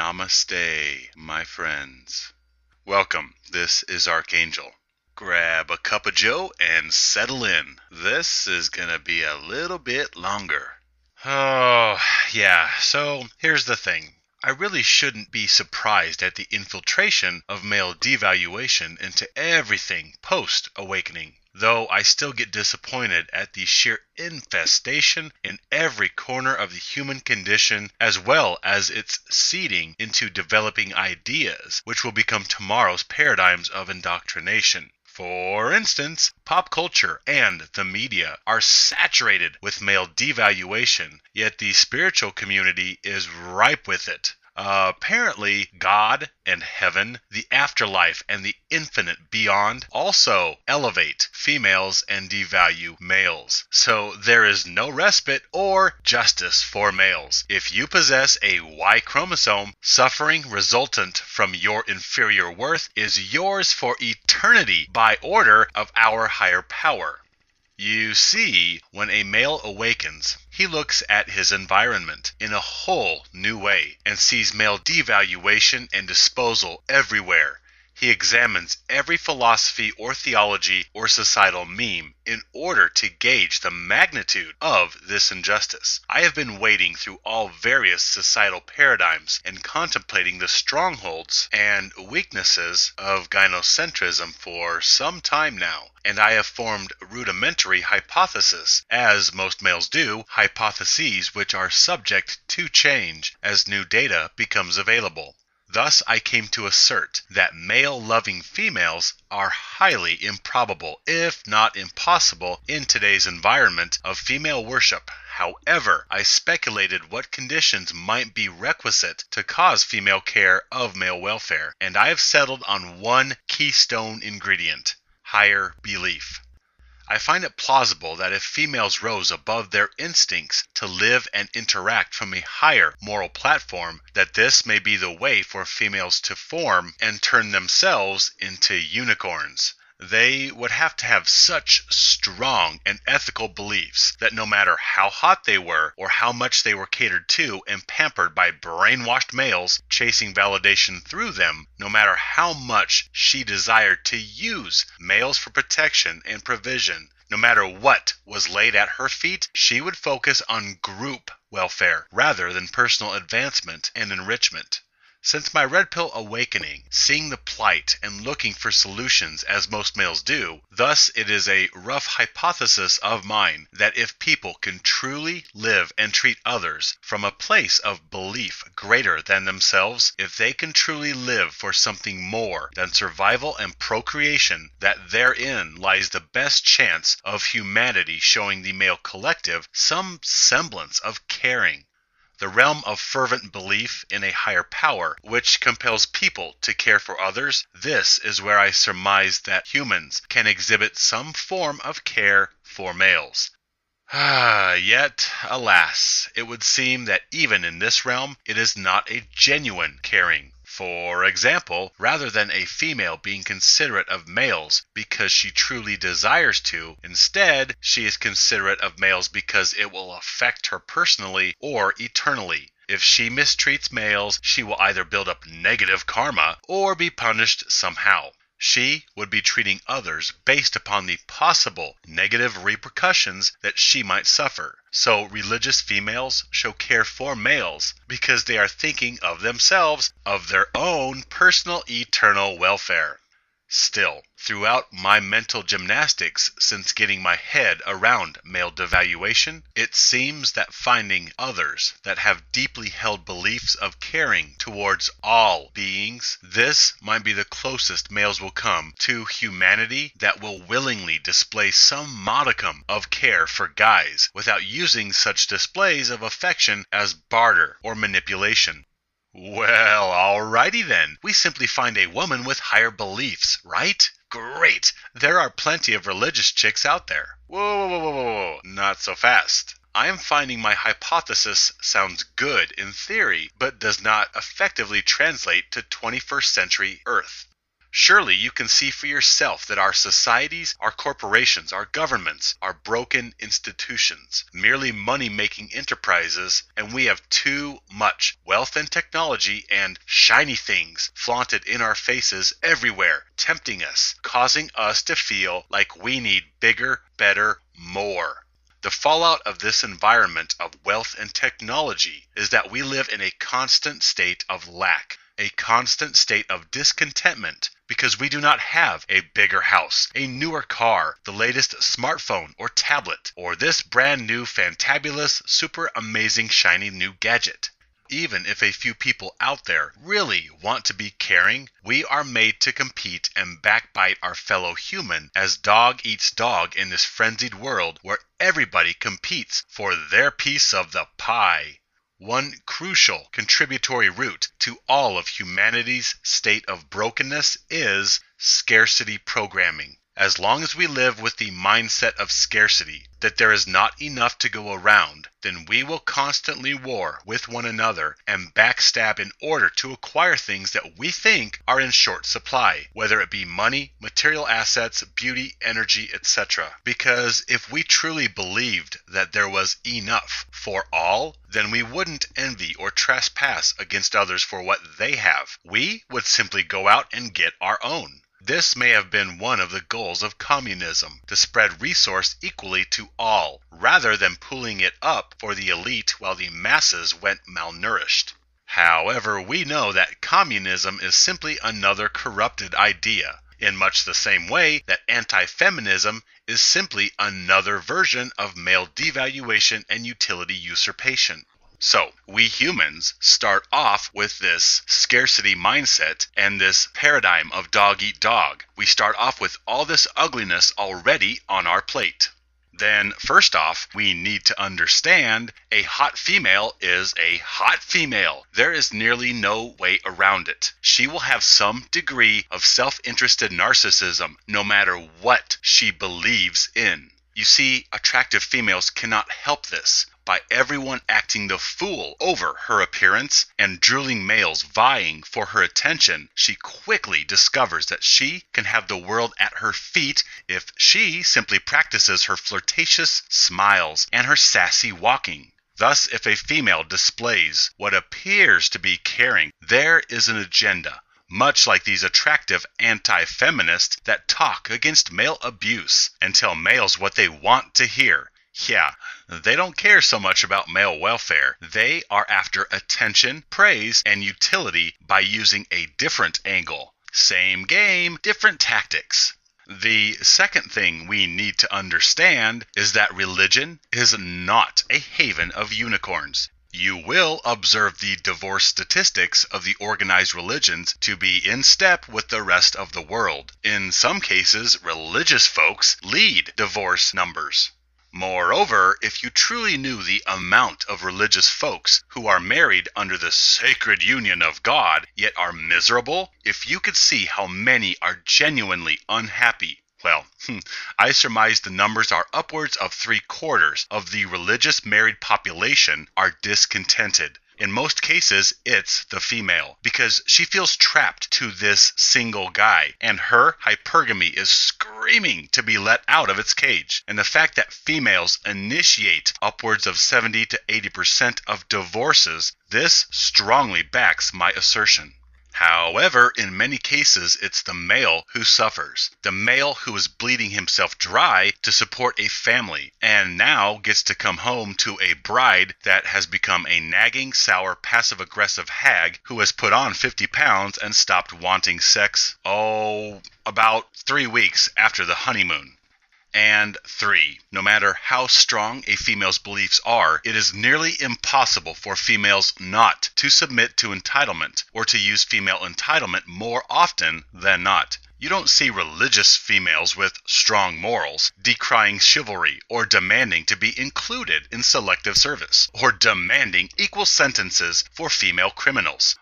Namaste, my friends. Welcome, this is Archangel. Grab a cup of joe and settle in. This is gonna be a little bit longer. Oh, yeah, so here's the thing. I really shouldn't be surprised at the infiltration of male devaluation into everything post-awakening, though I still get disappointed at the sheer infestation in every corner of the human condition, as well as its seeding into developing ideas, which will become tomorrow's paradigms of indoctrination. For instance, pop culture and the media are saturated with male devaluation, yet the spiritual community is ripe with it. Apparently, God and heaven, the afterlife, and the infinite beyond also elevate females and devalue males. So there is no respite or justice for males. If you possess a Y chromosome, suffering resultant from your inferior worth is yours for eternity by order of our higher power. You see, when a male awakens, he looks at his environment in a whole new way and sees male devaluation and disposal everywhere. He examines every philosophy or theology or societal meme in order to gauge the magnitude of this injustice. I have been wading through all various societal paradigms and contemplating the strongholds and weaknesses of gynocentrism for some time now, and I have formed rudimentary hypotheses, as most males do, hypotheses which are subject to change as new data becomes available. Thus, I came to assert that male-loving females are highly improbable, if not impossible, in today's environment of female worship. However, I speculated what conditions might be requisite to cause female care of male welfare, and I have settled on one keystone ingredient: higher belief. I find it plausible that if females rose above their instincts to live and interact from a higher moral platform, that this may be the way for females to form and turn themselves into unicorns. They would have to have such strong and ethical beliefs that no matter how hot they were or how much they were catered to and pampered by brainwashed males chasing validation through them, no matter how much she desired to use males for protection and provision, no matter what was laid at her feet, she would focus on group welfare rather than personal advancement and enrichment. Since my red pill awakening, seeing the plight and looking for solutions as most males do, thus it is a rough hypothesis of mine that if people can truly live and treat others from a place of belief greater than themselves, if they can truly live for something more than survival and procreation, that therein lies the best chance of humanity showing the male collective some semblance of caring. The realm of fervent belief in a higher power, which compels people to care for others, this is where I surmise that humans can exhibit some form of care for males. Yet, alas, it would seem that even in this realm, it is not a genuine caring. For example, rather than a female being considerate of males because she truly desires to, instead, she is considerate of males because it will affect her personally or eternally. If she mistreats males, she will either build up negative karma or be punished somehow. She would be treating others based upon the possible negative repercussions that she might suffer. So religious females show care for males because they are thinking of themselves, of their own personal eternal welfare. Still, throughout my mental gymnastics since getting my head around male devaluation, it seems that finding others that have deeply held beliefs of caring towards all beings, this might be the closest males will come to humanity that will willingly display some modicum of care for guys without using such displays of affection as barter or manipulation. Well, alrighty then. We simply find a woman with higher beliefs, right? Great! There are plenty of religious chicks out there. Whoa, not so fast. I am finding my hypothesis sounds good in theory, but does not effectively translate to 21st century Earth. Surely you can see for yourself that our societies, our corporations, our governments are broken institutions, merely money-making enterprises, and we have too much wealth and technology and shiny things flaunted in our faces everywhere, tempting us, causing us to feel like we need bigger, better, more. The fallout of this environment of wealth and technology is that we live in a constant state of lack, a constant state of discontentment, because we do not have a bigger house, a newer car, the latest smartphone or tablet, or this brand new, fantabulous, super amazing, shiny new gadget. Even if a few people out there really want to be caring, we are made to compete and backbite our fellow human as dog eats dog in this frenzied world where everybody competes for their piece of the pie. One crucial contributory root to all of humanity's state of brokenness is scarcity programming. As long as we live with the mindset of scarcity, that there is not enough to go around, then we will constantly war with one another and backstab in order to acquire things that we think are in short supply, whether it be money, material assets, beauty, energy, etc. Because if we truly believed that there was enough for all, then we wouldn't envy or trespass against others for what they have. We would simply go out and get our own. This may have been one of the goals of communism, to spread resource equally to all, rather than pooling it up for the elite while the masses went malnourished. However, we know that communism is simply another corrupted idea, in much the same way that anti-feminism is simply another version of male devaluation and utility usurpation. So, we humans start off with this scarcity mindset and this paradigm of dog eat dog. We start off with all this ugliness already on our plate. Then, first off, we need to understand a hot female is a hot female. There is nearly no way around it. She will have some degree of self-interested narcissism, no matter what she believes in. You see, attractive females cannot help this. By everyone acting the fool over her appearance and drooling males vying for her attention, she quickly discovers that she can have the world at her feet if she simply practices her flirtatious smiles and her sassy walking. Thus, if a female displays what appears to be caring, there is an agenda, much like these attractive anti-feminists that talk against male abuse and tell males what they want to hear. Yeah, they don't care so much about male welfare. They are after attention, praise, and utility by using a different angle. Same game, different tactics. The second thing we need to understand is that religion is not a haven of unicorns. You will observe the divorce statistics of the organized religions to be in step with the rest of the world. In some cases, religious folks lead divorce numbers. Moreover, if you truly knew the amount of religious folks who are married under the sacred union of God, yet are miserable, if you could see how many are genuinely unhappy, well, I surmise the numbers are upwards of 3/4 of the religious married population are discontented. In most cases, it's the female, because she feels trapped to this single guy, and her hypergamy is screaming to be let out of its cage. And the fact that females initiate upwards of 70 to 80% of divorces, this strongly backs my assertion. However, in many cases, it's the male who suffers. The male who is bleeding himself dry to support a family, and now gets to come home to a bride that has become a nagging, sour, passive-aggressive hag who has put on 50 pounds and stopped wanting sex, about 3 weeks after the honeymoon. And 3. No matter how strong a female's beliefs are, it is nearly impossible for females not to submit to entitlement or to use female entitlement more often than not. You don't see religious females with strong morals decrying chivalry or demanding to be included in selective service or demanding equal sentences for female criminals.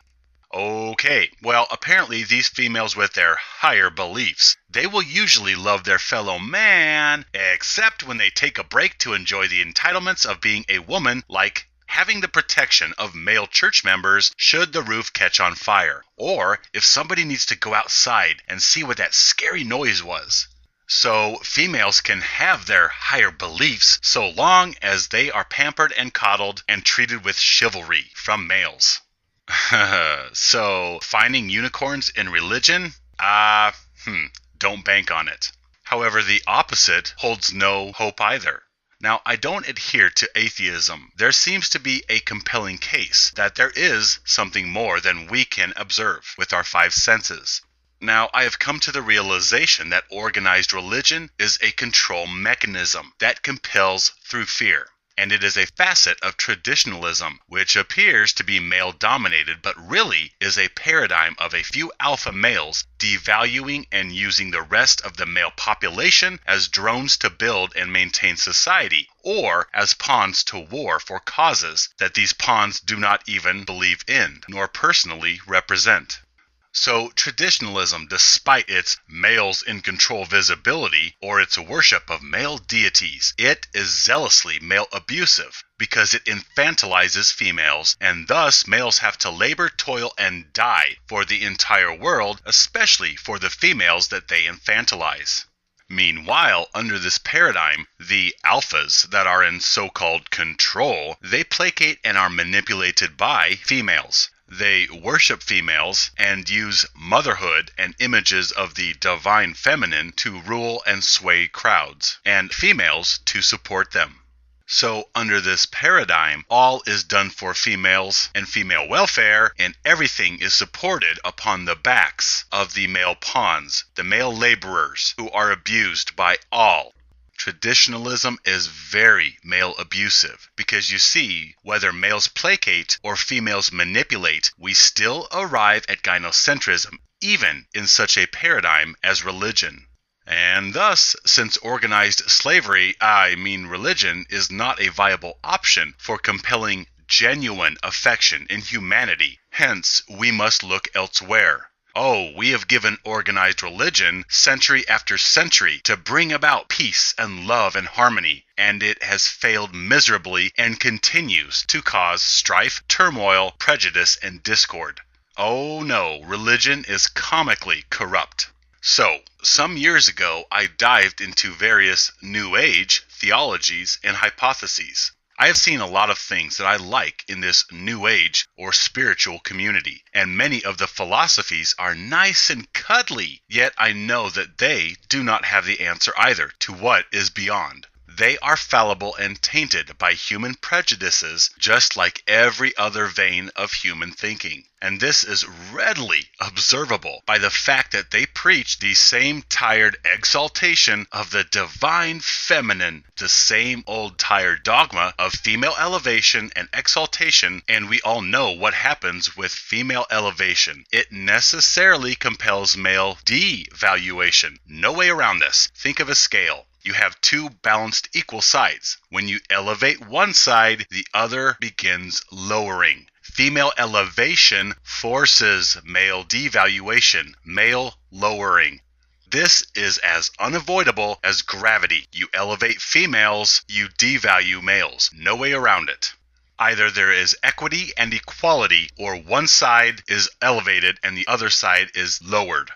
Okay, well, apparently these females with their higher beliefs, they will usually love their fellow man, except when they take a break to enjoy the entitlements of being a woman like having the protection of male church members should the roof catch on fire, or if somebody needs to go outside and see what that scary noise was. So females can have their higher beliefs so long as they are pampered and coddled and treated with chivalry from males. So finding unicorns in religion? Don't bank on it. However, the opposite holds no hope either. Now, I don't adhere to atheism. There seems to be a compelling case that there is something more than we can observe with our five senses. Now, I have come to the realization that organized religion is a control mechanism that compels through fear. And it is a facet of traditionalism, which appears to be male-dominated, but really is a paradigm of a few alpha males devaluing and using the rest of the male population as drones to build and maintain society, or as pawns to war for causes that these pawns do not even believe in, nor personally represent. So traditionalism, despite its males in control visibility or its worship of male deities, it is zealously male abusive because it infantilizes females, and thus males have to labor, toil, and die for the entire world, especially for the females that they infantilize. Meanwhile, under this paradigm, the alphas that are in so-called control, they placate and are manipulated by females. They worship females and use motherhood and images of the divine feminine to rule and sway crowds, and females to support them. So under this paradigm, all is done for females and female welfare, and everything is supported upon the backs of the male pawns, the male laborers, who are abused by all. Traditionalism is very male abusive because you see, whether males placate or females manipulate, we still arrive at gynocentrism, even in such a paradigm as religion. And thus, since organized slavery, religion, is not a viable option for compelling genuine affection in humanity, hence we must look elsewhere. Oh, we have given organized religion century after century to bring about peace and love and harmony, and it has failed miserably and continues to cause strife, turmoil, prejudice, and discord. Oh no, religion is comically corrupt. So, some years ago, I dived into various New Age theologies and hypotheses. I have seen a lot of things that I like in this New Age or spiritual community, and many of the philosophies are nice and cuddly, yet I know that they do not have the answer either to what is beyond. They are fallible and tainted by human prejudices, just like every other vein of human thinking. And this is readily observable by the fact that they preach the same tired exaltation of the divine feminine, the same old tired dogma of female elevation and exaltation, and we all know what happens with female elevation. It necessarily compels male devaluation. No way around this. Think of a scale. You have two balanced equal sides. When you elevate one side, the other begins lowering. Female elevation forces male devaluation, male lowering. This is as unavoidable as gravity. You elevate females, you devalue males. No way around it. Either there is equity and equality, or one side is elevated and the other side is lowered.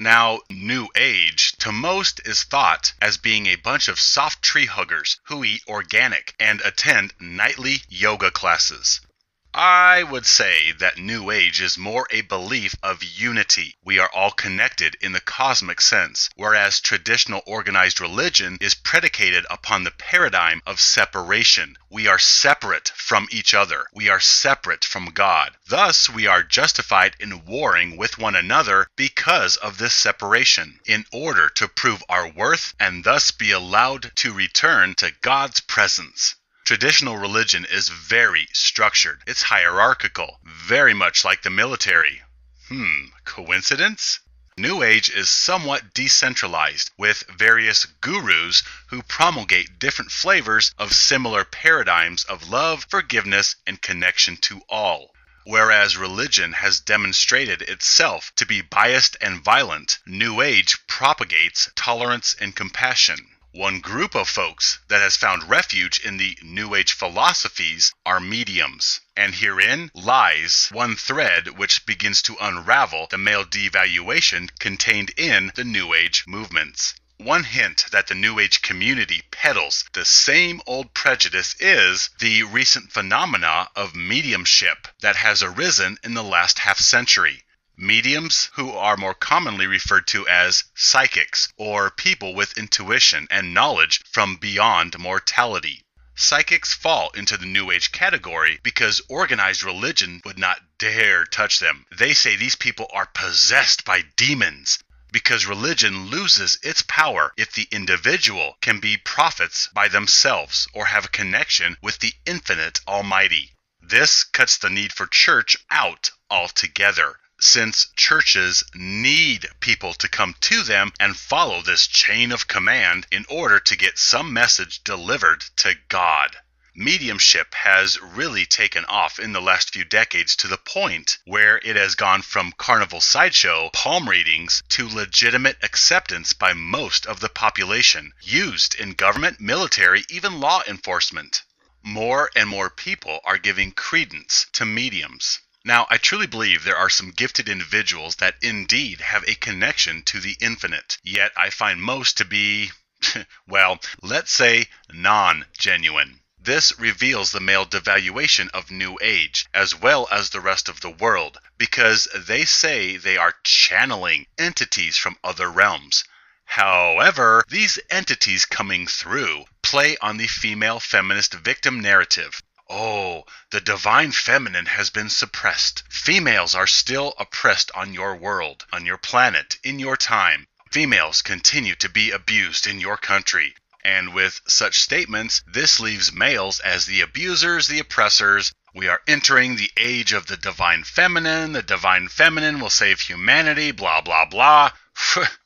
Now, New Age, to most, is thought as being a bunch of soft tree huggers who eat organic and attend nightly yoga classes. I would say that New Age is more a belief of unity. We are all connected in the cosmic sense, whereas traditional organized religion is predicated upon the paradigm of separation. We are separate from each other. We are separate from God. Thus, we are justified in warring with one another because of this separation, in order to prove our worth and thus be allowed to return to God's presence. Traditional religion is very structured. It's hierarchical, very much like the military. Coincidence? New Age is somewhat decentralized, with various gurus who promulgate different flavors of similar paradigms of love, forgiveness, and connection to all. Whereas religion has demonstrated itself to be biased and violent, New Age propagates tolerance and compassion. One group of folks that has found refuge in the New Age philosophies are mediums. And herein lies one thread which begins to unravel the male devaluation contained in the New Age movements. One hint that the New Age community peddles the same old prejudice is the recent phenomena of mediumship that has arisen in the last half-century. Mediums, who are more commonly referred to as psychics, or people with intuition and knowledge from beyond mortality. Psychics fall into the New Age category because organized religion would not dare touch them. They say these people are possessed by demons, because religion loses its power if the individual can be prophets by themselves or have a connection with the infinite Almighty. This cuts the need for church out altogether, since churches need people to come to them and follow this chain of command in order to get some message delivered to God. Mediumship has really taken off in the last few decades to the point where it has gone from carnival sideshow palm readings to legitimate acceptance by most of the population, used in government, military, even law enforcement. More and more people are giving credence to mediums. Now, I truly believe there are some gifted individuals that indeed have a connection to the infinite, yet I find most to be, well, let's say non-genuine. This reveals the male devaluation of New Age, as well as the rest of the world, because they say they are channeling entities from other realms. However, these entities coming through play on the female feminist victim narrative. Oh, the divine feminine has been suppressed. Females are still oppressed on your world, on your planet, in your time. Females continue to be abused in your country. And with such statements, this leaves males as the abusers, the oppressors. We are entering the age of the divine feminine. The divine feminine will save humanity, blah, blah, blah.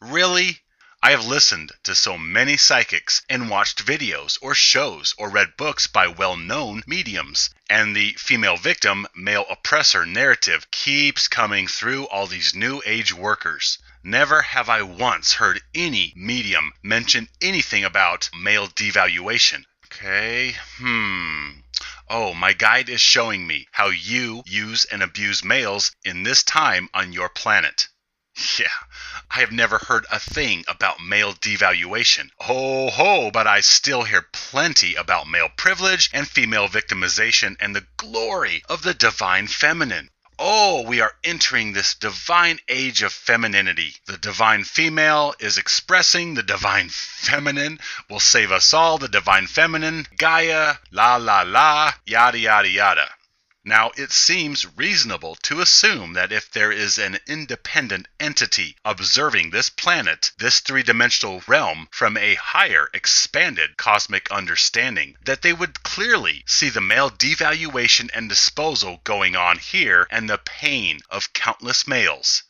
Really? I have listened to so many psychics and watched videos or shows or read books by well-known mediums, and the female victim, male oppressor narrative keeps coming through all these New Age workers. Never have I once heard any medium mention anything about male devaluation. Okay, Oh, my guide is showing me how you use and abuse males in this time on your planet. Yeah, I have never heard a thing about male devaluation. Ho ho, but I still hear plenty about male privilege and female victimization and the glory of the divine feminine. Oh, we are entering this divine age of femininity. The divine female is expressing the divine feminine will save us all. The divine feminine, Gaia, la la la, yada yada yada. Now, it seems reasonable to assume that if there is an independent entity observing this planet, this three-dimensional realm, from a higher, expanded cosmic understanding, that they would clearly see the male devaluation and disposal going on here and the pain of countless males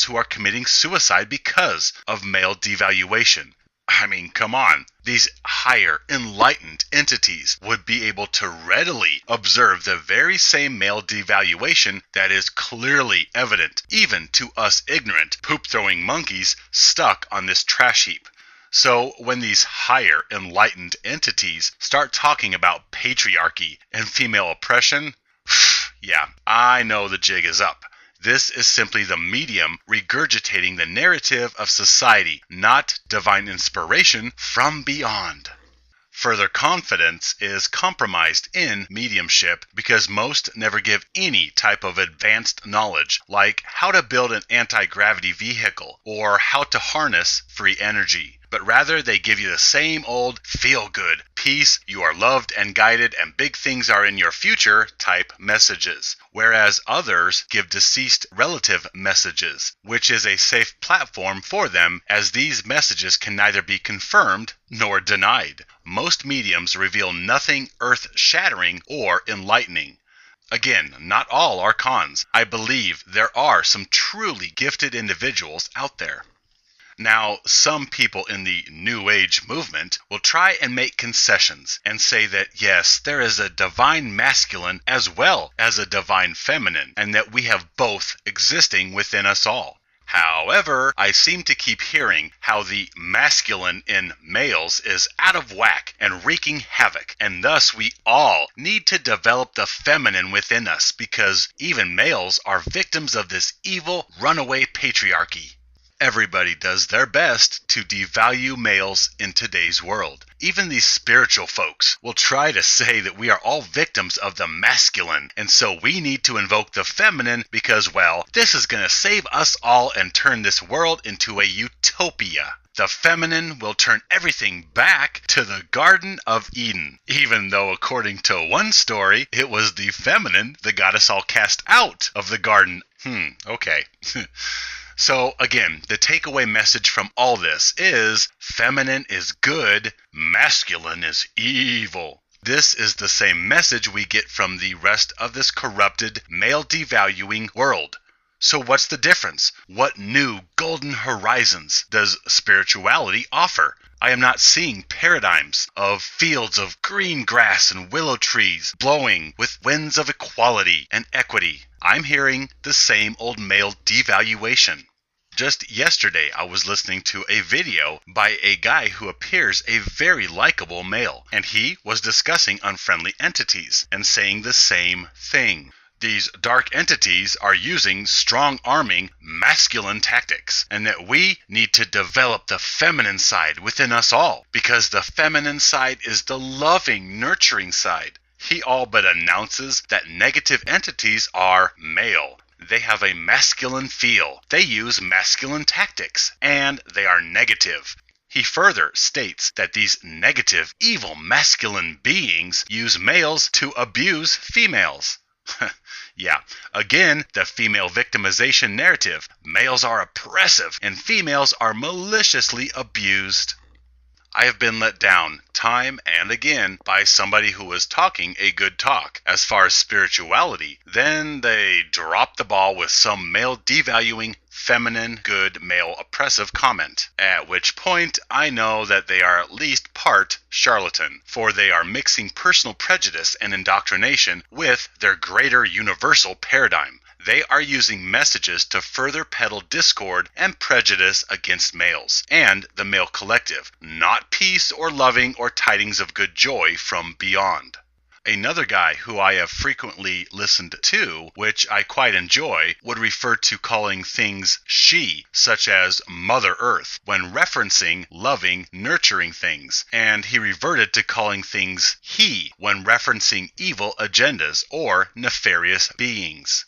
who are committing suicide because of male devaluation. I mean, come on. These higher, enlightened entities would be able to readily observe the very same male devaluation that is clearly evident, even to us ignorant, poop-throwing monkeys stuck on this trash heap. So when these higher, enlightened entities start talking about patriarchy and female oppression, yeah, I know the jig is up. This is simply the medium regurgitating the narrative of society, not divine inspiration from beyond. Further confidence is compromised in mediumship because most never give any type of advanced knowledge, like how to build an anti-gravity vehicle or how to harness free energy. But rather they give you the same old feel-good, peace, you are loved and guided, and big things are in your future type messages. Whereas others give deceased relative messages, which is a safe platform for them, as these messages can neither be confirmed nor denied. Most mediums reveal nothing earth-shattering or enlightening. Again, not all are cons. I believe there are some truly gifted individuals out there. Now, some people in the New Age movement will try and make concessions and say that, yes, there is a divine masculine as well as a divine feminine, and that we have both existing within us all. However, I seem to keep hearing how the masculine in males is out of whack and wreaking havoc, and thus we all need to develop the feminine within us because even males are victims of this evil runaway patriarchy. Everybody does their best to devalue males in today's world. Even these spiritual folks will try to say that we are all victims of the masculine, and so we need to invoke the feminine because, well, this is going to save us all and turn this world into a utopia. The feminine will turn everything back to the Garden of Eden, even though according to one story, it was the feminine that got us all cast out of the garden. Okay. So again, the takeaway message from all this is feminine is good, masculine is evil. This is the same message we get from the rest of this corrupted, male-devaluing world. So what's the difference? What new golden horizons does spirituality offer? I am not seeing paradigms of fields of green grass and willow trees blowing with winds of equality and equity. I'm hearing the same old male devaluation. Just yesterday, I was listening to a video by a guy who appears a very likable male, and he was discussing unfriendly entities and saying the same thing. These dark entities are using strong-arming masculine tactics, and that we need to develop the feminine side within us all, because the feminine side is the loving, nurturing side. He all but announces that negative entities are male. They have a masculine feel. They use masculine tactics, and they are negative. He further states that these negative, evil masculine beings use males to abuse females. Yeah, again, the female victimization narrative. Males are oppressive, and females are maliciously abused. I have been let down time and again by somebody who was talking a good talk as far as spirituality. Then they drop the ball with some male devaluing, feminine, good, male oppressive comment. At which point I know that they are at least part charlatan, for they are mixing personal prejudice and indoctrination with their greater universal paradigm. They are using messages to further peddle discord and prejudice against males and the male collective, not peace or loving or tidings of good joy from beyond. Another guy who I have frequently listened to, which I quite enjoy, would refer to calling things she, such as Mother Earth, when referencing loving, nurturing things, and he reverted to calling things he when referencing evil agendas or nefarious beings.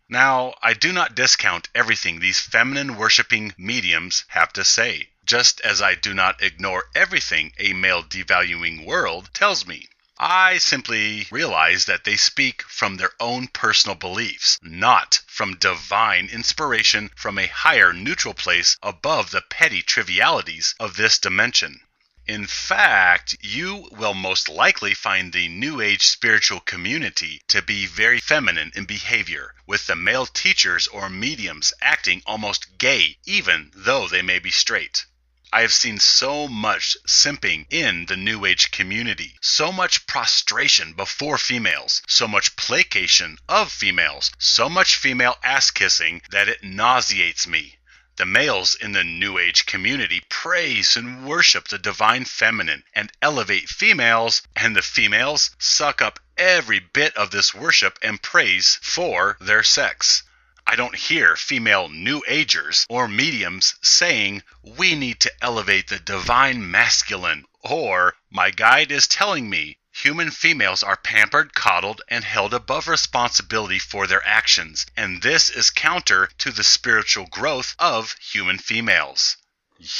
Now, I do not discount everything these feminine-worshipping mediums have to say, just as I do not ignore everything a male-devaluing world tells me. I simply realize that they speak from their own personal beliefs, not from divine inspiration from a higher neutral place above the petty trivialities of this dimension. In fact, you will most likely find the New Age spiritual community to be very feminine in behavior, with the male teachers or mediums acting almost gay even though they may be straight. I have seen so much simping in the New Age community, so much prostration before females, so much placation of females, so much female ass-kissing that it nauseates me. The males in the New Age community praise and worship the divine feminine and elevate females, and the females suck up every bit of this worship and praise for their sex. I don't hear female New Agers or mediums saying, we need to elevate the divine masculine, or my guide is telling me human females are pampered, coddled, and held above responsibility for their actions, and this is counter to the spiritual growth of human females.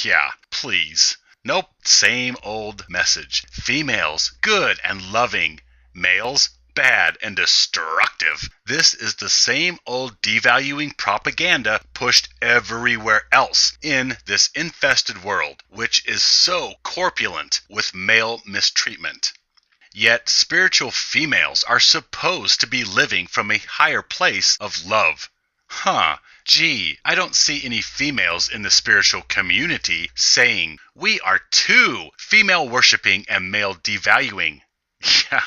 Yeah, please. Nope, same old message. Females, good and loving. Males, bad and destructive. This is the same old devaluing propaganda pushed everywhere else in this infested world, which is so corpulent with male mistreatment. Yet spiritual females are supposed to be living from a higher place of love. Gee, I don't see any females in the spiritual community saying, we are too female worshipping and male devaluing. Yeah,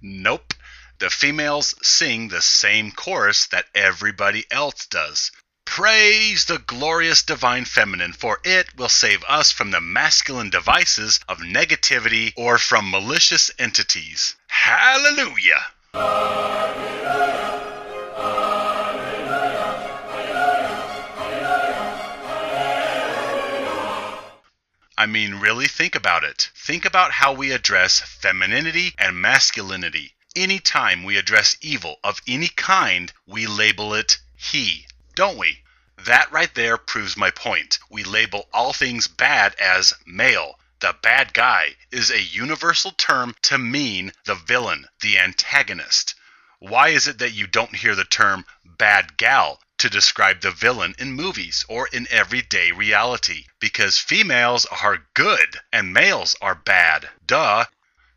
nope. The females sing the same chorus that everybody else does. Praise the glorious divine feminine, for it will save us from the masculine devices of negativity or from malicious entities. Hallelujah! I mean, really think about it. Think about how we address femininity and masculinity. Anytime we address evil of any kind, we label it he, don't we? That right there proves my point. We label all things bad as male. The bad guy is a universal term to mean the villain, the antagonist. Why is it that you don't hear the term bad gal to describe the villain in movies or in everyday reality? Because females are good and males are bad. Duh.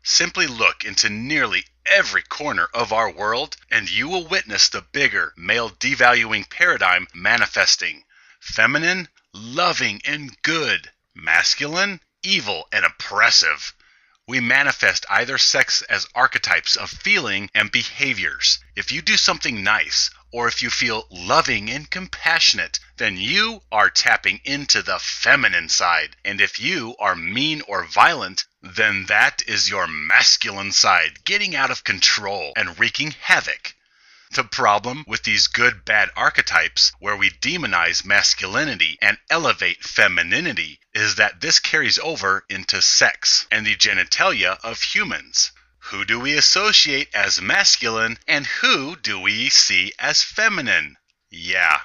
Simply look into nearly every corner of our world and you will witness the bigger male devaluing paradigm manifesting. Feminine, loving and good. Masculine, evil and oppressive. We manifest either sex as archetypes of feeling and behaviors. If you do something nice, or if you feel loving and compassionate, then you are tapping into the feminine side. And if you are mean or violent, then that is your masculine side getting out of control and wreaking havoc. The problem with these good-bad archetypes, where we demonize masculinity and elevate femininity, is that this carries over into sex and the genitalia of humans. Who do we associate as masculine and who do we see as feminine? Yeah,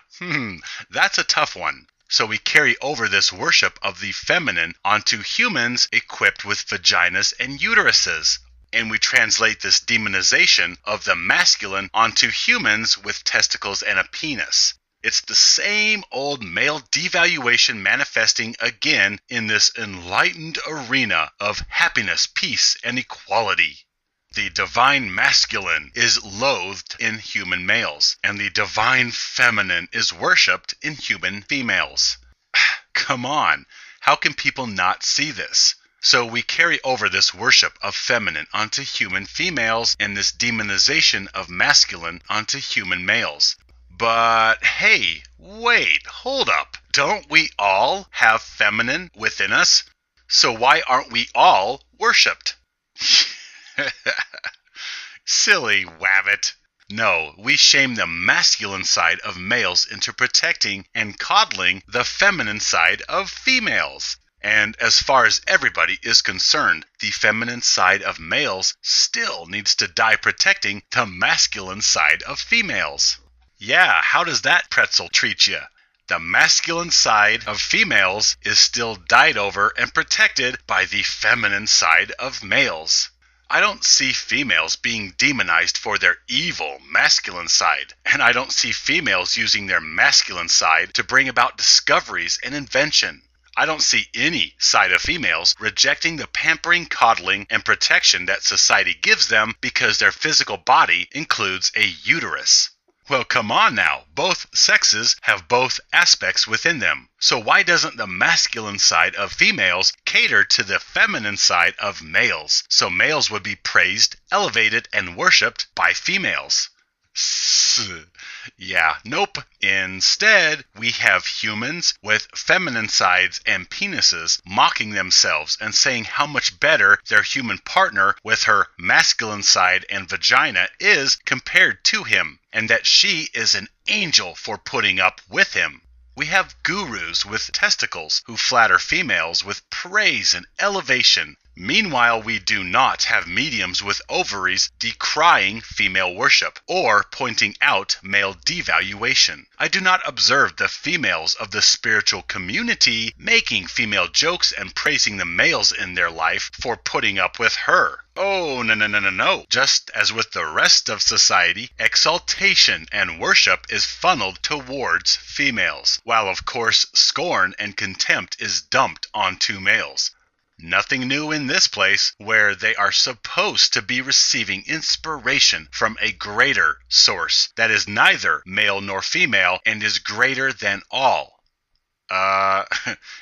that's a tough one. So we carry over this worship of the feminine onto humans equipped with vaginas and uteruses. And we translate this demonization of the masculine onto humans with testicles and a penis. It's the same old male devaluation manifesting again in this enlightened arena of happiness, peace, and equality. The divine masculine is loathed in human males, and the divine feminine is worshipped in human females. Come on, how can people not see this? So we carry over this worship of feminine onto human females and this demonization of masculine onto human males. But hey, wait, hold up. Don't we all have feminine within us? So why aren't we all worshipped? Silly wabbit. No, we shame the masculine side of males into protecting and coddling the feminine side of females. And as far as everybody is concerned, the feminine side of males still needs to die protecting the masculine side of females. Yeah, how does that pretzel treat you? The masculine side of females is still died over and protected by the feminine side of males. I don't see females being demonized for their evil masculine side, and I don't see females using their masculine side to bring about discoveries and invention. I don't see any side of females rejecting the pampering, coddling, and protection that society gives them because their physical body includes a uterus. Well, come on now. Both sexes have both aspects within them. So why doesn't the masculine side of females cater to the feminine side of males? So males would be praised, elevated, and worshipped by females. Yeah, nope. Instead, we have humans with feminine sides and penises mocking themselves and saying how much better their human partner with her masculine side and vagina is compared to him, and that she is an angel for putting up with him. We have gurus with testicles who flatter females with praise and elevation. Meanwhile, we do not have mediums with ovaries decrying female worship or pointing out male devaluation. I do not observe the females of the spiritual community making female jokes and praising the males in their life for putting up with her. Oh, no. Just as with the rest of society, exaltation and worship is funneled towards females, while of course scorn and contempt is dumped onto males. Nothing new in this place, where they are supposed to be receiving inspiration from a greater source that is neither male nor female and is greater than all. Uh,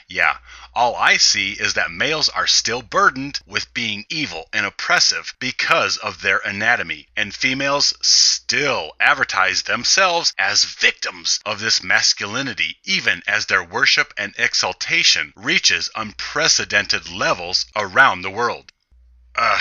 yeah. All I see is that males are still burdened with being evil and oppressive because of their anatomy, and females still advertise themselves as victims of this masculinity, even as their worship and exaltation reaches unprecedented levels around the world. Ugh,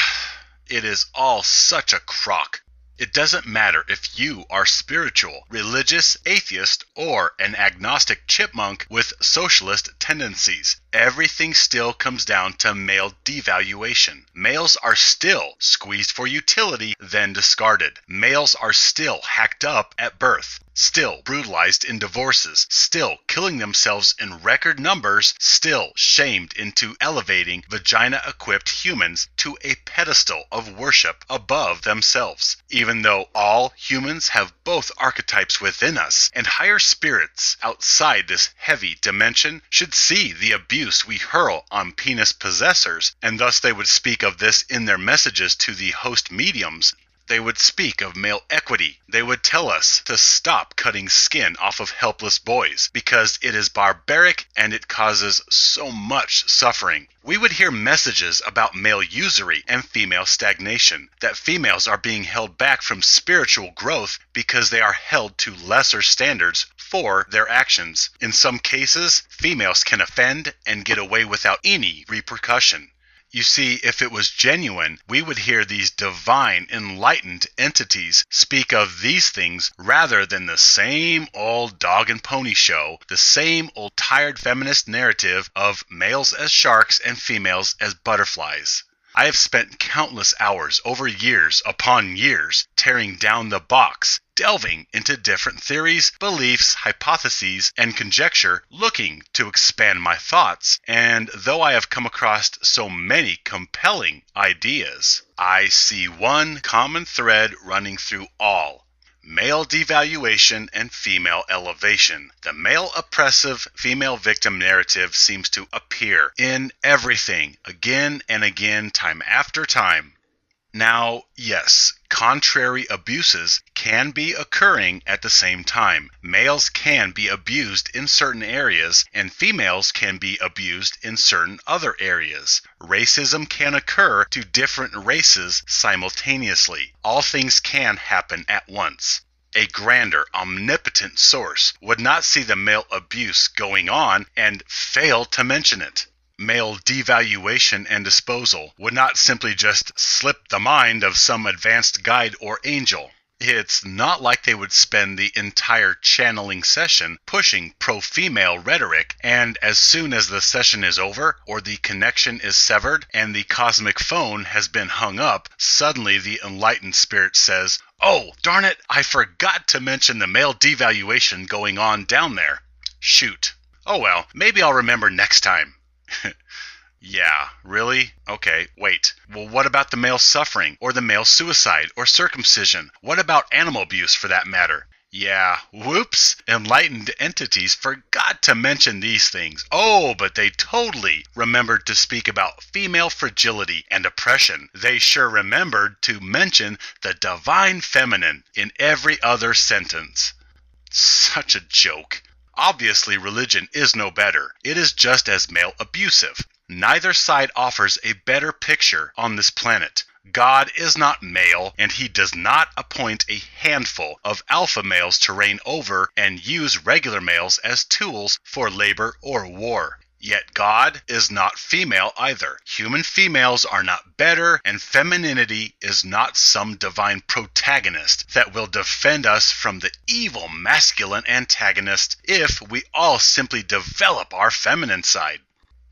it is all such a crock. It doesn't matter if you are spiritual, religious, atheist, or an agnostic chipmunk with socialist tendencies. Everything still comes down to male devaluation. Males are still squeezed for utility, then discarded. Males are still hacked up at birth, still brutalized in divorces, still killing themselves in record numbers, still shamed into elevating vagina-equipped humans to a pedestal of worship above themselves. Even though all humans have both archetypes within us, and higher spirits outside this heavy dimension should see the abuse we hurl on penis possessors, and thus they would speak of this in their messages to the host mediums. They would speak of male equity. They would tell us to stop cutting skin off of helpless boys because it is barbaric and it causes so much suffering. We would hear messages about male usury and female stagnation, that females are being held back from spiritual growth because they are held to lesser standards for their actions. In some cases, females can offend and get away without any repercussion. You see, if it was genuine, we would hear these divine, enlightened entities speak of these things rather than the same old dog and pony show, the same old tired feminist narrative of males as sharks and females as butterflies. I have spent countless hours over years upon years tearing down the box, delving into different theories, beliefs, hypotheses, and conjecture, looking to expand my thoughts. And though I have come across so many compelling ideas, I see one common thread running through all. Male devaluation and female elevation. The male oppressive, female victim narrative seems to appear in everything, again and again, time after time. Now, yes, contrary abuses can be occurring at the same time. Males can be abused in certain areas, and females can be abused in certain other areas. Racism can occur to different races simultaneously. All things can happen at once. A grander, omnipotent source would not see the male abuse going on and fail to mention it. Male devaluation and disposal would not simply just slip the mind of some advanced guide or angel. It's not like they would spend the entire channeling session pushing pro-female rhetoric, and as soon as the session is over or the connection is severed and the cosmic phone has been hung up, suddenly the enlightened spirit says, "Oh, darn it, I forgot to mention the male devaluation going on down there. Shoot. Oh well, maybe I'll remember next time." Yeah, really? Okay, wait. Well, what about the male suffering, or the male suicide, or circumcision? What about animal abuse, for that matter? Yeah, whoops, enlightened entities forgot to mention these things. Oh, but they totally remembered to speak about female fragility and oppression. They sure remembered to mention the divine feminine in every other sentence. Such a joke. Obviously, religion is no better. It is just as male abusive. Neither side offers a better picture on this planet. God is not male, and he does not appoint a handful of alpha males to reign over and use regular males as tools for labor or war. Yet God is not female either. Human females are not better, and femininity is not some divine protagonist that will defend us from the evil masculine antagonist if we all simply develop our feminine side.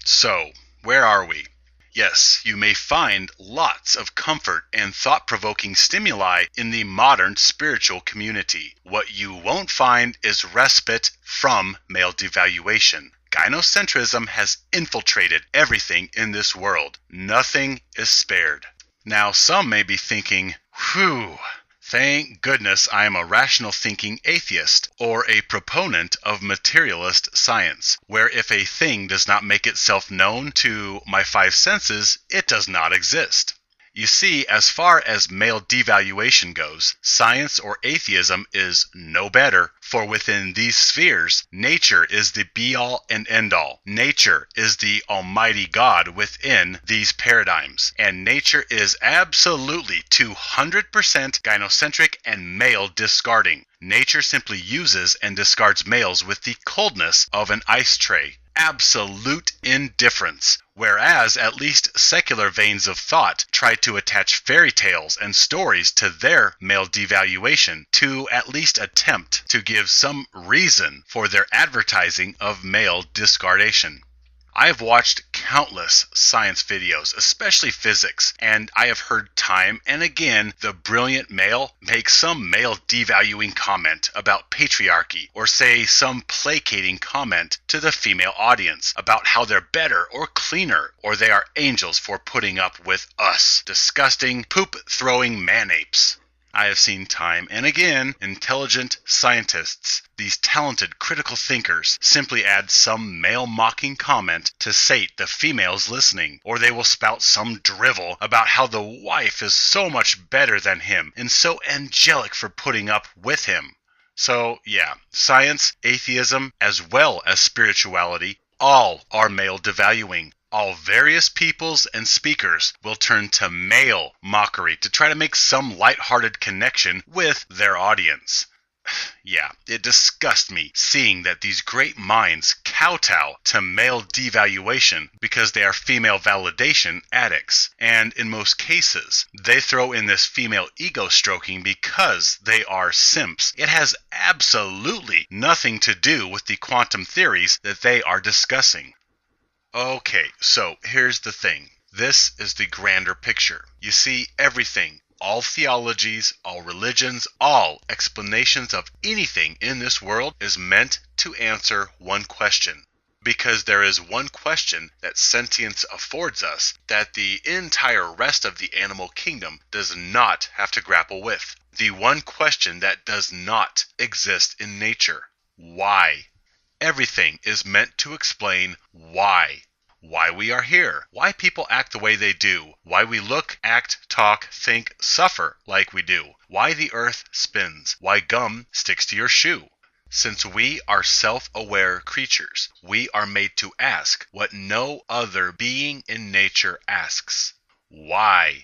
So, where are we? Yes, you may find lots of comfort and thought-provoking stimuli in the modern spiritual community. What you won't find is respite from male devaluation. Gynocentrism has infiltrated everything in this world. Nothing is spared. Now, some may be thinking, whew, thank goodness I am a rational thinking atheist or a proponent of materialist science, where if a thing does not make itself known to my five senses, it does not exist. You see, as far as male devaluation goes, science or atheism is no better, for within these spheres, nature is the be-all and end-all. Nature is the almighty God within these paradigms, and nature is absolutely 200% gynocentric and male discarding. Nature simply uses and discards males with the coldness of an ice tray. Absolute indifference. Whereas at least secular veins of thought try to attach fairy tales and stories to their male devaluation to at least attempt to give some reason for their advertising of male discardation. I have watched countless science videos, especially physics, and I have heard time and again the brilliant male make some male devaluing comment about patriarchy, or say some placating comment to the female audience about how they're better or cleaner, or they are angels for putting up with us, disgusting, poop-throwing man-apes. I have seen time and again intelligent scientists, these talented critical thinkers, simply add some male-mocking comment to sate the females listening, or they will spout some drivel about how the wife is so much better than him and so angelic for putting up with him. So, yeah, science, atheism, as well as spirituality, all are male devaluing. All various peoples and speakers will turn to male mockery to try to make some light-hearted connection with their audience. Yeah, it disgusts me seeing that these great minds kowtow to male devaluation because they are female validation addicts. And in most cases, they throw in this female ego stroking because they are simps. It has absolutely nothing to do with the quantum theories that they are discussing. Okay, so here's the thing. This is the grander picture. You see, everything, all theologies, all religions, all explanations of anything in this world is meant to answer one question. Because there is one question that sentience affords us that the entire rest of the animal kingdom does not have to grapple with. The one question that does not exist in nature. Why? Everything is meant to explain why. Why we are here. Why people act the way they do. Why we look, act, talk, think, suffer like we do. Why the earth spins. Why gum sticks to your shoe. Since we are self-aware creatures, we are made to ask what no other being in nature asks. Why?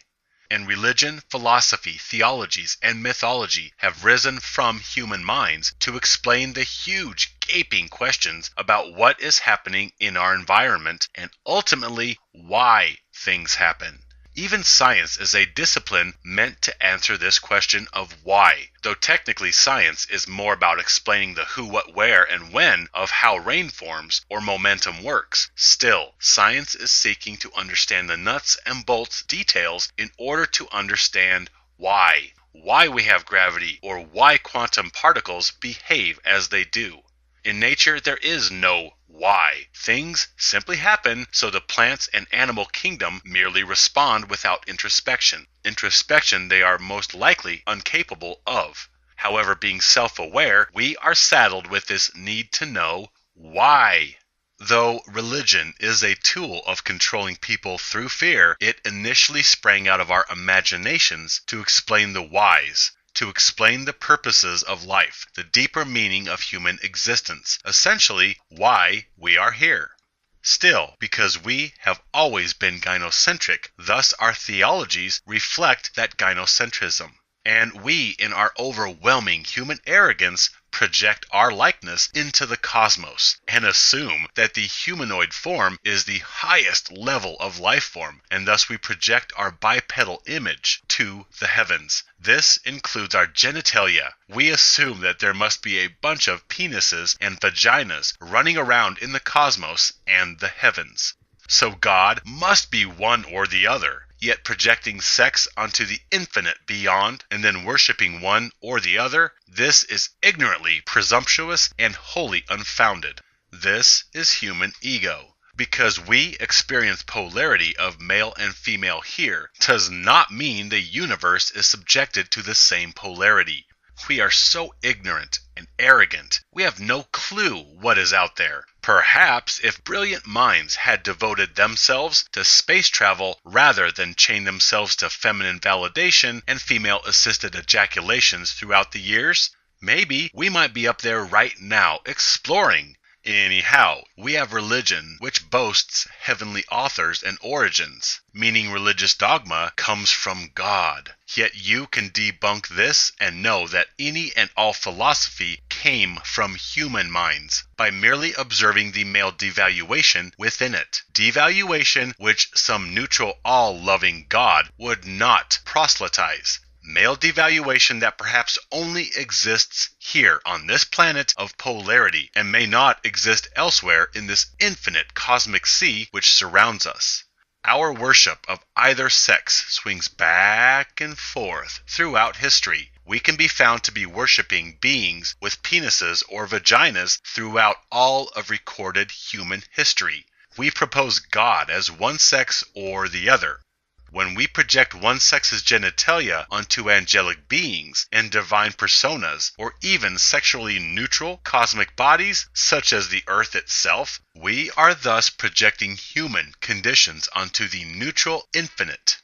And religion, philosophy, theologies, and mythology have risen from human minds to explain the huge, gaping questions about what is happening in our environment and ultimately why things happen. Even science is a discipline meant to answer this question of why, though technically science is more about explaining the who, what, where, and when of how rain forms or momentum works. Still, science is seeking to understand the nuts and bolts details in order to understand why we have gravity or why quantum particles behave as they do. In nature, there is no why. Things simply happen, so the plants and animal kingdom merely respond without introspection. Introspection they are most likely incapable of. However, being self-aware, we are saddled with this need to know why. Though religion is a tool of controlling people through fear, it initially sprang out of our imaginations to explain the whys. To explain the purposes of life, the deeper meaning of human existence, essentially why we are here. Still, because we have always been gynocentric, thus our theologies reflect that gynocentrism. And we, in our overwhelming human arrogance, project our likeness into the cosmos and assume that the humanoid form is the highest level of life form, and thus we project our bipedal image to the heavens. This includes our genitalia. We assume that there must be a bunch of penises and vaginas running around in the cosmos and the heavens. So God must be one or the other. Yet projecting sex onto the infinite beyond and then worshiping one or the other, this is ignorantly presumptuous and wholly unfounded. This is human ego. Because we experience polarity of male and female here does not mean the universe is subjected to the same polarity. We are so ignorant and arrogant. We have no clue what is out there. Perhaps if brilliant minds had devoted themselves to space travel rather than chain themselves to feminine validation and female-assisted ejaculations throughout the years, maybe we might be up there right now exploring. Anyhow, we have religion which boasts heavenly authors and origins, meaning religious dogma comes from God. Yet you can debunk this and know that any and all philosophy came from human minds by merely observing the male devaluation within it. Devaluation which some neutral all-loving God would not proselytize. Male devaluation that perhaps only exists here on this planet of polarity and may not exist elsewhere in this infinite cosmic sea which surrounds us. Our worship of either sex swings back and forth throughout history. We can be found to be worshiping beings with penises or vaginas throughout all of recorded human history. We propose God as one sex or the other. When we project one sex's genitalia onto angelic beings and divine personas, or even sexually neutral cosmic bodies, such as the Earth itself, we are thus projecting human conditions onto the neutral infinite.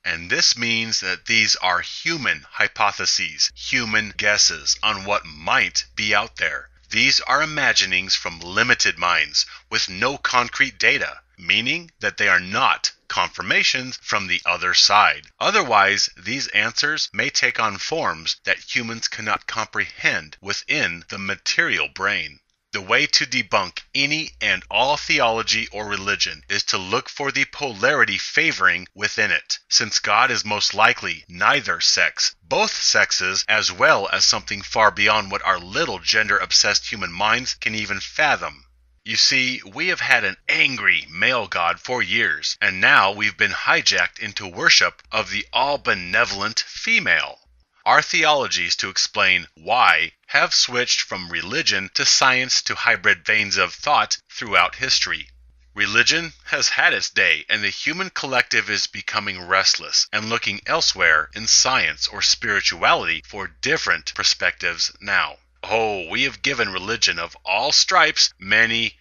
And this means that these are human hypotheses, human guesses on what might be out there. These are imaginings from limited minds with no concrete data, meaning that they are not confirmations from the other side. Otherwise, these answers may take on forms that humans cannot comprehend within the material brain. The way to debunk any and all theology or religion is to look for the polarity favoring within it, since God is most likely neither sex, both sexes, as well as something far beyond what our little gender-obsessed human minds can even fathom. You see, we have had an angry male god for years, and now we've been hijacked into worship of the all-benevolent female. Our theologies to explain why have switched from religion to science to hybrid veins of thought throughout history. Religion has had its day, and the human collective is becoming restless and looking elsewhere in science or spirituality for different perspectives now. Oh, we have given religion of all stripes many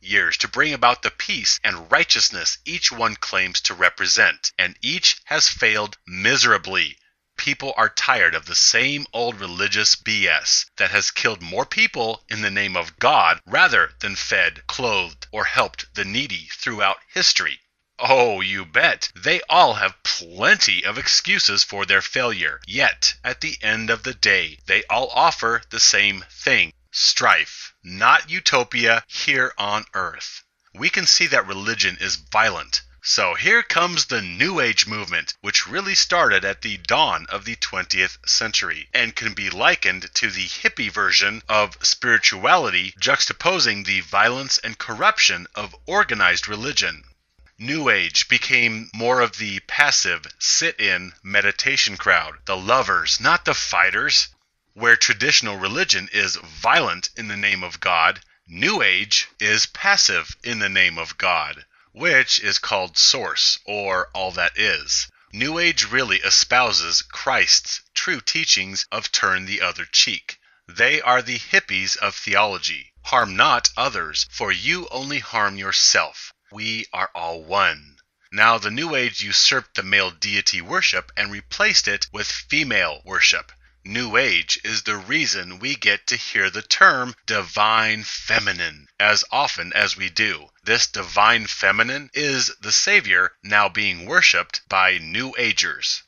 years to bring about the peace and righteousness each one claims to represent, and each has failed miserably. People are tired of the same old religious BS that has killed more people in the name of God rather than fed, clothed, or helped the needy throughout history. Oh, you bet. They all have plenty of excuses for their failure. Yet, at the end of the day, they all offer the same thing: strife, not utopia here on earth. We can see that religion is violent. So here comes the New Age movement, which really started at the dawn of the 20th century and can be likened to the hippie version of spirituality, juxtaposing the violence and corruption of organized religion. New Age became more of the passive, sit-in meditation crowd, the lovers, not the fighters. Where traditional religion is violent in the name of God, New Age is passive in the name of God, which is called Source, or all that is. New Age really espouses Christ's true teachings of turn the other cheek. They are the hippies of theology. Harm not others, for you only harm yourself. We are all one. Now the New Age usurped the male deity worship and replaced it with female worship. New Age is the reason we get to hear the term divine feminine as often as we do. This divine feminine is the savior now being worshipped by New Agers.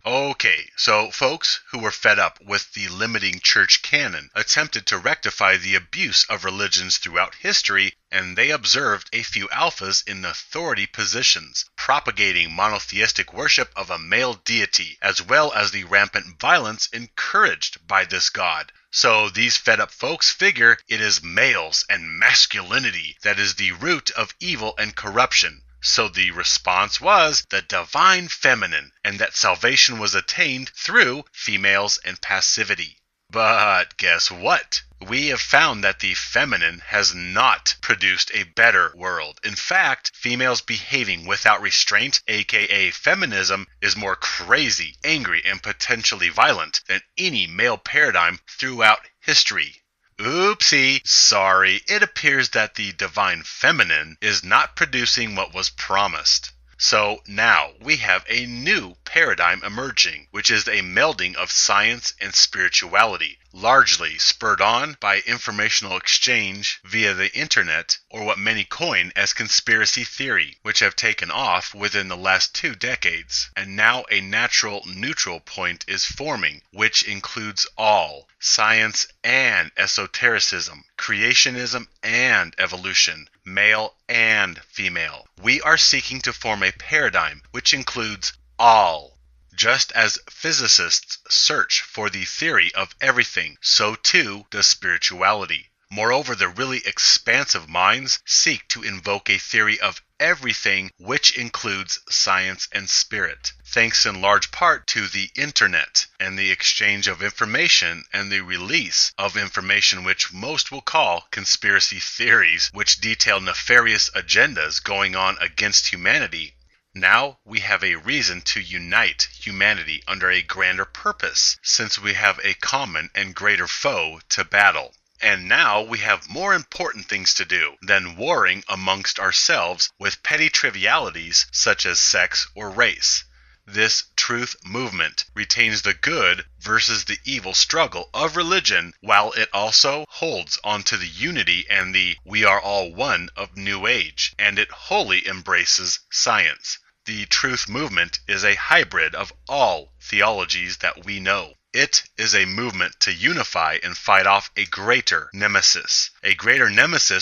Okay, so folks who were fed up with the limiting church canon attempted to rectify the abuse of religions throughout history, and they observed a few alphas in authority positions, propagating monotheistic worship of a male deity, as well as the rampant violence encouraged by this god. So these fed up folks figure it is males and masculinity that is the root of evil and corruption. So the response was the divine feminine, and that salvation was attained through females and passivity. But guess what? We have found that the feminine has not produced a better world. In fact, females behaving without restraint, aka feminism, is more crazy, angry, and potentially violent than any male paradigm throughout history. Oopsie, sorry, it appears that the divine feminine is not producing what was promised. So now we have a new paradigm emerging, which is a melding of science and spirituality, largely spurred on by informational exchange via the internet, or what many coin as conspiracy theory, which have taken off within the last 2 decades. And now a natural neutral point is forming, which includes all, science and esotericism, creationism and evolution, male and female. We are seeking to form a paradigm which includes all. Just as physicists search for the theory of everything, so too does spirituality. Moreover, the really expansive minds seek to invoke a theory of everything which includes science and spirit, thanks in large part to the internet and the exchange of information and the release of information which most will call conspiracy theories, which detail nefarious agendas going on against humanity. Now we have a reason to unite humanity under a grander purpose, since we have a common and greater foe to battle. And now we have more important things to do than warring amongst ourselves with petty trivialities such as sex or race. This truth movement retains the good versus the evil struggle of religion, while it also holds onto the unity and the we are all one of New Age, and it wholly embraces science. The truth movement is a hybrid of all theologies that we know. It is a movement to unify and fight off a greater nemesis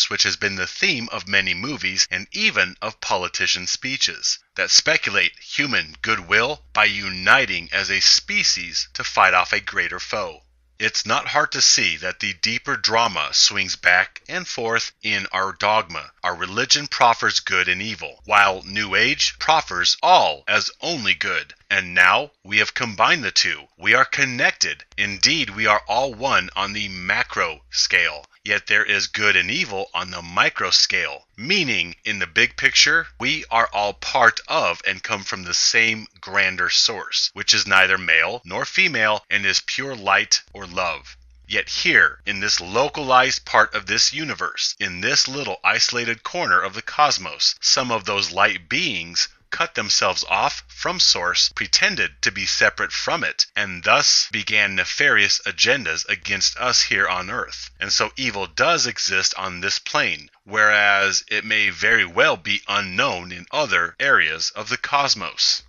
which has been the theme of many movies and even of politician speeches, that speculate human goodwill by uniting as a species to fight off a greater foe. It's not hard to see that the deeper drama swings back and forth in our dogma. Our religion proffers good and evil, while New Age proffers all as only good. And now we have combined the two. We are connected. Indeed, we are all one on the macro scale. Yet there is good and evil on the micro scale, meaning in the big picture, we are all part of and come from the same grander source, which is neither male nor female and is pure light or love. Yet here, in this localized part of this universe, in this little isolated corner of the cosmos, some of those light beings cut themselves off from source, pretended to be separate from it, and thus began nefarious agendas against us here on Earth. And so evil does exist on this plane, whereas it may very well be unknown in other areas of the cosmos.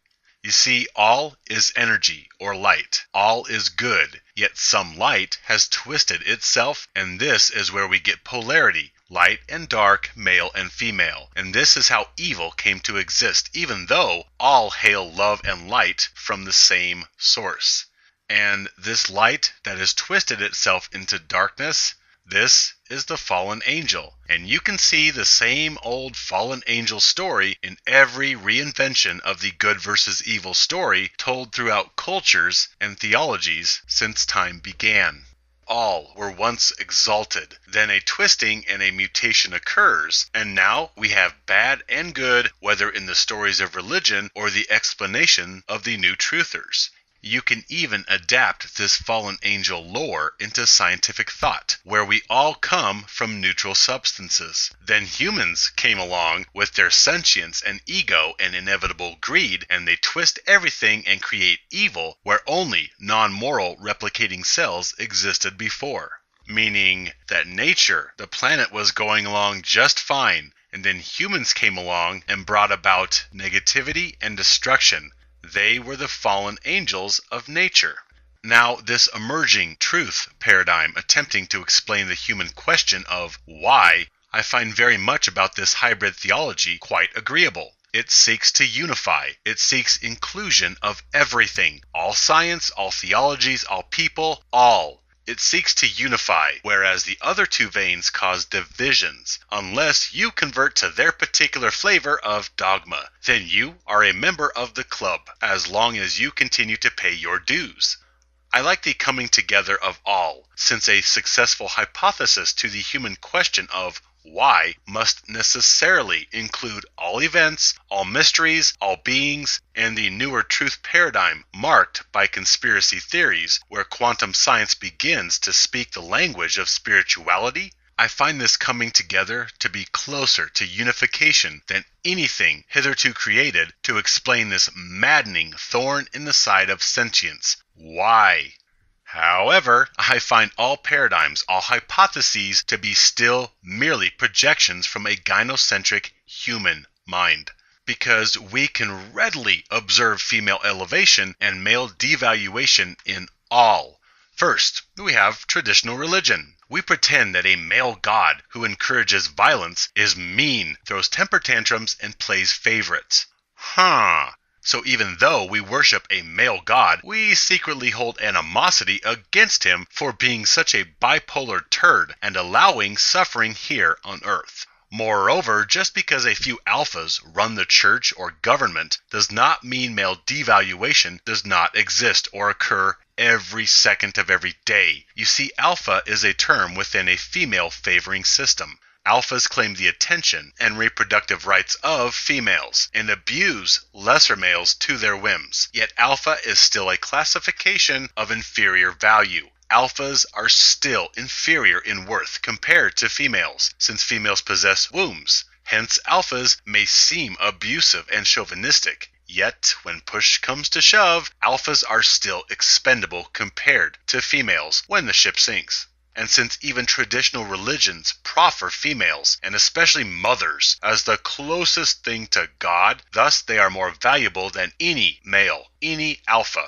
You see, all is energy or light. All is good, yet some light has twisted itself, and this is where we get polarity. Light and dark, male and female. And this is how evil came to exist, even though all hail love and light from the same source. And this light that has twisted itself into darkness, this is the fallen angel. And you can see the same old fallen angel story in every reinvention of the good versus evil story told throughout cultures and theologies since time began. All were once exalted, then a twisting and a mutation occurs, and now we have bad and good, whether in the stories of religion or the explanation of the new truthers. You can even adapt this fallen angel lore into scientific thought, where we all come from neutral substances. Then humans came along with their sentience and ego and inevitable greed, and they twist everything and create evil where only non-moral replicating cells existed before. Meaning that nature, the planet, was going along just fine, and then humans came along and brought about negativity and destruction. They were the fallen angels of nature. Now, this emerging truth paradigm attempting to explain the human question of why, I find very much about this hybrid theology quite agreeable. It seeks to unify. It seeks inclusion of everything. All science, all theologies, all people, all. It seeks to unify, whereas the other two veins cause divisions. Unless you convert to their particular flavor of dogma, then you are a member of the club, as long as you continue to pay your dues. I like the coming together of all, since a successful hypothesis to the human question of Y must necessarily include all events, all mysteries, all beings, and the newer truth paradigm marked by conspiracy theories, where quantum science begins to speak the language of spirituality. I find this coming together to be closer to unification than anything hitherto created to explain this maddening thorn in the side of sentience. Why? However, I find all paradigms, all hypotheses to be still merely projections from a gynocentric human mind, because we can readily observe female elevation and male devaluation in all. First, we have traditional religion. We pretend that a male god who encourages violence is mean, throws temper tantrums, and plays favorites. So even though we worship a male god, we secretly hold animosity against him for being such a bipolar turd and allowing suffering here on Earth. Moreover, just because a few alphas run the church or government does not mean male devaluation does not exist or occur every second of every day. You see, alpha is a term within a female-favoring system. Alphas claim the attention and reproductive rights of females and abuse lesser males to their whims. Yet alpha is still a classification of inferior value. Alphas are still inferior in worth compared to females, since females possess wombs. Hence, alphas may seem abusive and chauvinistic. Yet, when push comes to shove, alphas are still expendable compared to females when the ship sinks. And since even traditional religions proffer females, and especially mothers, as the closest thing to God, thus they are more valuable than any male, any alpha.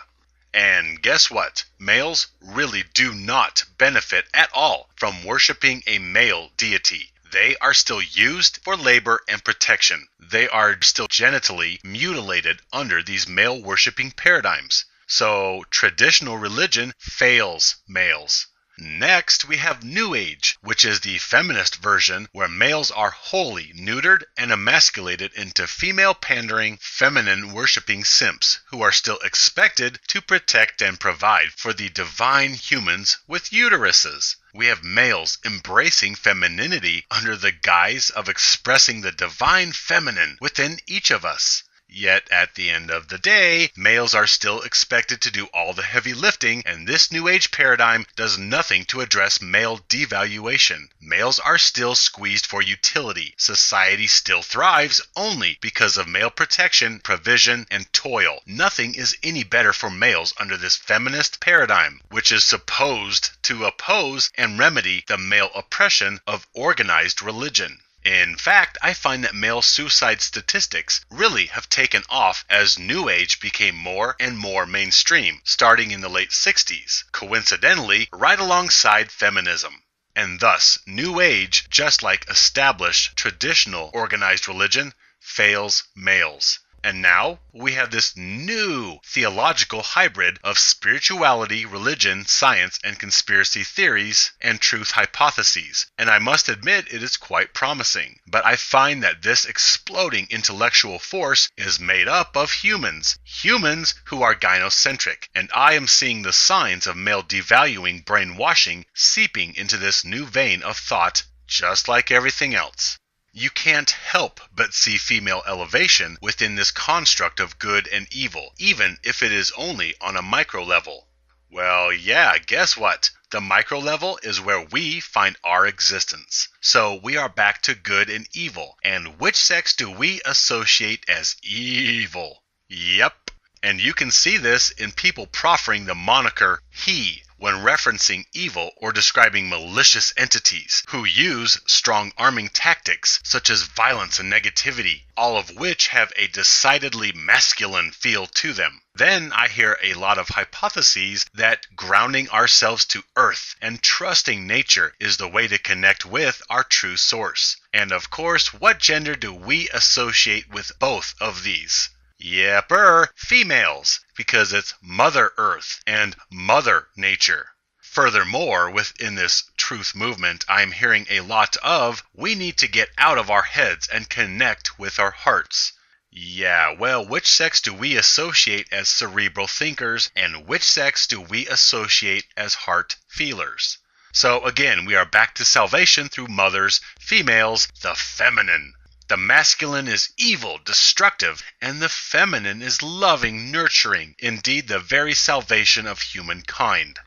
And guess what? Males really do not benefit at all from worshiping a male deity. They are still used for labor and protection. They are still genitally mutilated under these male-worshipping paradigms. So traditional religion fails males. Next, we have New Age, which is the feminist version where males are wholly neutered and emasculated into female-pandering, feminine-worshipping simps who are still expected to protect and provide for the divine humans with uteruses. We have males embracing femininity under the guise of expressing the divine feminine within each of us. Yet, at the end of the day, males are still expected to do all the heavy lifting, and this New Age paradigm does nothing to address male devaluation. Males are still squeezed for utility. Society still thrives only because of male protection, provision, and toil. Nothing is any better for males under this feminist paradigm, which is supposed to oppose and remedy the male oppression of organized religion. In fact, I find that male suicide statistics really have taken off as New Age became more and more mainstream, starting in the late 60s, coincidentally right alongside feminism. And thus, New Age, just like established traditional organized religion, fails males. And now we have this new theological hybrid of spirituality, religion, science, and conspiracy theories and truth hypotheses. And I must admit it is quite promising. But I find that this exploding intellectual force is made up of humans. Humans who are gynocentric. And I am seeing the signs of male devaluing brainwashing seeping into this new vein of thought, just like everything else. You can't help but see female elevation within this construct of good and evil, even if it is only on a micro level. Well, yeah, guess what? The micro level is where we find our existence. So we are back to good and evil. And which sex do we associate as evil? Yep. And you can see this in people proffering the moniker he when referencing evil or describing malicious entities who use strong arming tactics such as violence and negativity, all of which have a decidedly masculine feel to them. Then I hear a lot of hypotheses that grounding ourselves to earth and trusting nature is the way to connect with our true source. And of course, what gender do we associate with both of these? Yepper, females, because it's Mother Earth and Mother Nature. Furthermore, within this truth movement, I'm hearing a lot of, we need to get out of our heads and connect with our hearts. Yeah, well, which sex do we associate as cerebral thinkers, and which sex do we associate as heart feelers? So again, we are back to salvation through mothers, females, the feminine. The masculine is evil, destructive, and the feminine is loving, nurturing, indeed the very salvation of humankind.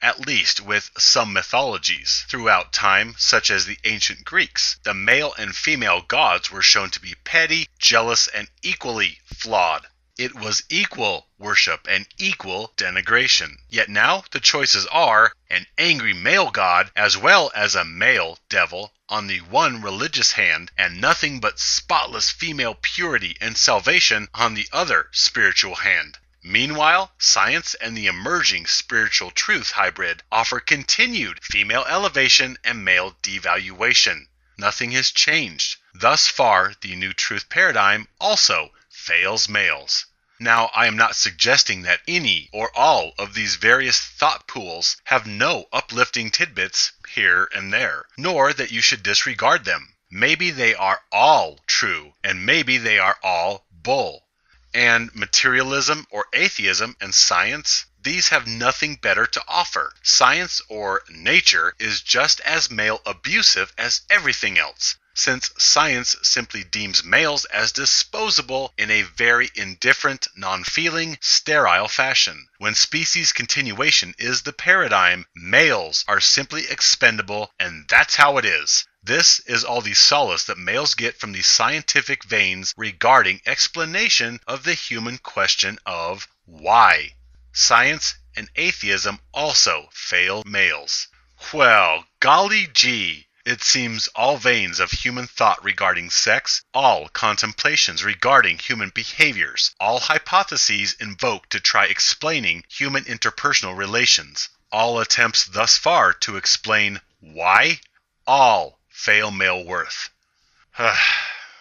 At least with some mythologies throughout time, such as the ancient Greeks, the male and female gods were shown to be petty, jealous, and equally flawed. It was equal worship and equal denigration. Yet now the choices are an angry male god as well as a male devil on the one religious hand, and nothing but spotless female purity and salvation on the other spiritual hand. Meanwhile, science and the emerging spiritual truth hybrid offer continued female elevation and male devaluation. Nothing has changed. Thus far, the new truth paradigm also fails males. Now, I am not suggesting that any or all of these various thought pools have no uplifting tidbits here and there, nor that you should disregard them. Maybe they are all true, and maybe they are all bull. And materialism or atheism and science, these have nothing better to offer. Science or nature is just as male abusive as everything else, since science simply deems males as disposable in a very indifferent, non-feeling, sterile fashion. When species continuation is the paradigm, males are simply expendable, and that's how it is. This is all the solace that males get from the scientific veins regarding explanation of the human question of why. Science and atheism also fail males. Well, golly gee, it seems all veins of human thought regarding sex, all contemplations regarding human behaviors, all hypotheses invoked to try explaining human interpersonal relations, all attempts thus far to explain why, all fail male worth.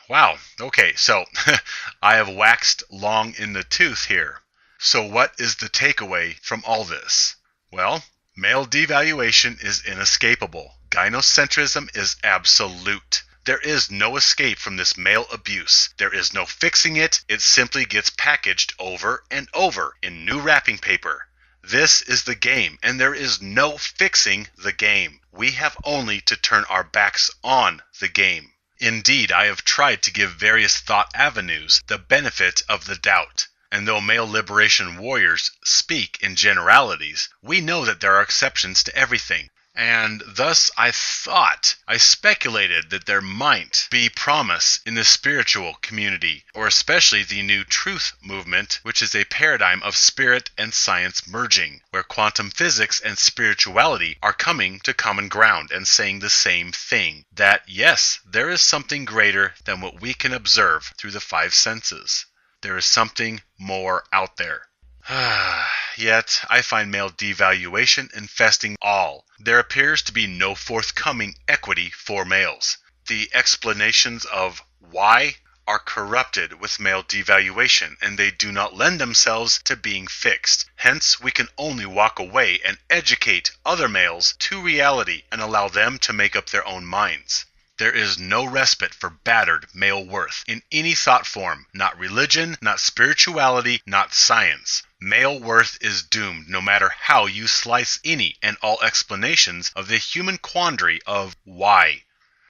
Wow, okay, so I have waxed long in the tooth here. So what is the takeaway from all this? Well, male devaluation is inescapable. Gynocentrism is absolute. There is no escape from this male abuse. There is no fixing it. It simply gets packaged over and over in new wrapping paper. This is the game, and there is no fixing the game. We have only to turn our backs on the game. Indeed, I have tried to give various thought avenues the benefit of the doubt. And though male liberation warriors speak in generalities, we know that there are exceptions to everything. And thus I speculated that there might be promise in the spiritual community, or especially the new truth movement, which is a paradigm of spirit and science merging, where quantum physics and spirituality are coming to common ground and saying the same thing, that yes, there is something greater than what we can observe through the five senses. There is something more out there. Yet, I find male devaluation infesting all. There appears to be no forthcoming equity for males. The explanations of why are corrupted with male devaluation, and they do not lend themselves to being fixed. Hence, we can only walk away and educate other males to reality and allow them to make up their own minds. There is no respite for battered male worth in any thought form, not religion, not spirituality, not science. Male worth is doomed no matter how you slice any and all explanations of the human quandary of why.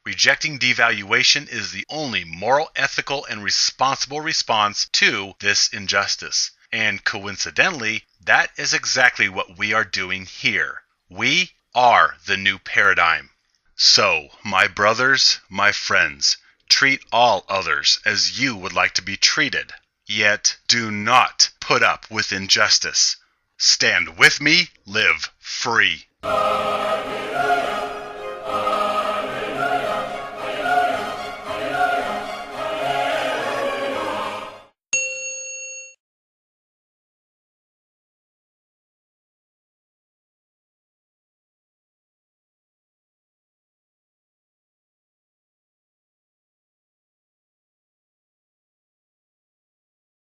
Rejecting devaluation is the only moral, ethical, and responsible response to this injustice. And coincidentally, that is exactly what we are doing here. We are the new paradigm. So, my brothers, my friends, treat all others as you would like to be treated. Yet, do not put up with injustice. Stand with me, live free.